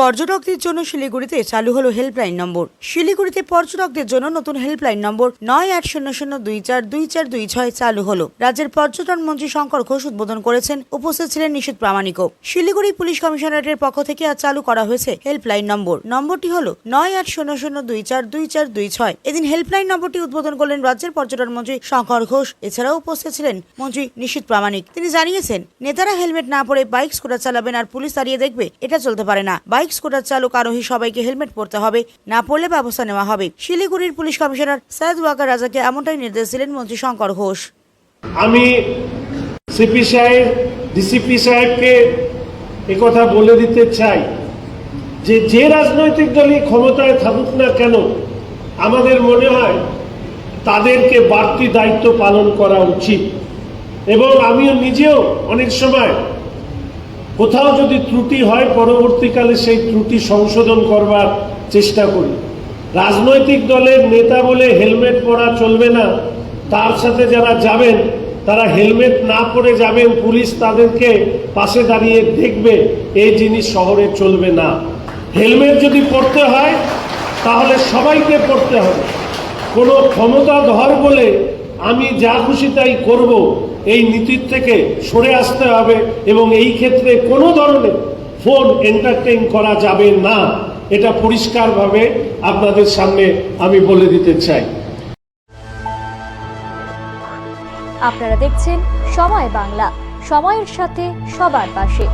পর্যটকদের জন্য শিলিগুড়িতে চালু হলো হেল্পলাইন নম্বর। শিলিগুড়িতে পর্যটকদের জন্য নতুন হেল্পলাইন নম্বর 9800242426 চালু হলো। রাজ্যের পর্যটন মন্ত্রী শঙ্কর ঘোষ উদ্বোধন করেছেন, উপস্থিত ছিলেন নিশীথ প্রামাণিকও। শিলিগুড়ি পুলিশ কমিশনারেটের পক্ষ থেকে আজ চালু করা হয়েছে হেল্পলাইন নম্বর। নম্বরটি হলো 9800242426। এদিন হেল্পলাইন নম্বরটি উদ্বোধন করলেন রাজ্যের পর্যটন মন্ত্রী শঙ্কর ঘোষ। এছাড়াও উপস্থিত ছিলেন মন্ত্রী নিশীথ প্রামাণিক। তিনি জানিয়েছেন, নেতারা হেলমেট না পরে বাইক স্কুটার চালাবেন আর পুলিশ দাঁড়িয়ে দেখবে, এটা চলতে পারে না। বাইক স্কুটার চালক আরোহী সবাইকে হেলমেট পরতে হবে, না পরলে ব্যবস্থা নেওয়া হবে। শিলিগুড়ির পুলিশ কমিশনার সৈয়দ ওয়াকার রাজাকে এমনটাই নির্দেশ দিলেন মন্ত্রী শঙ্কর ঘোষ। আমি সিপি সাহেব, ডিসিপি সাহেবকে একথা বলে দিতে চাই যে রাজনৈতিক দলই ক্ষমতায় থাকুক না কেন, আমাদের মনে হয় তাদেরকে বাড়তি দায়িত্ব পালন করা উচিত। এবং আমিও নিজেও অনেক সময় কোথাও যদি ত্রুটি হয়, পরবর্তীকালে সেই ত্রুটি সংশোধন করবার চেষ্টা করি। রাজনৈতিক দলের নেতা বলে হেলমেট পরা চলবে না, তার সাথে যারা যাবেন তারা হেলমেট না পরে যাবেন, পুলিশ তাদেরকে পাশে দাঁড়িয়ে দেখবে, এই জিনিস শহরে চলবে না। হেলমেট যদি পরতে হয় তাহলে সবাইকে পরতে হবে। কোনো ক্ষমতাধর বলে আমি যা খুশি তাই করব, এই নীতির থেকে সরে আসতে হবে। এবং এই ক্ষেত্রে কোনো ধরনের ফোন এন্টারটেইন করা যাবে না, এটা পরিষ্কারভাবে আপনাদের সামনে আমি বলে দিতে চাই। আপনারা দেখছেন সময় বাংলা, সময়ের সাথে সবার পাশে।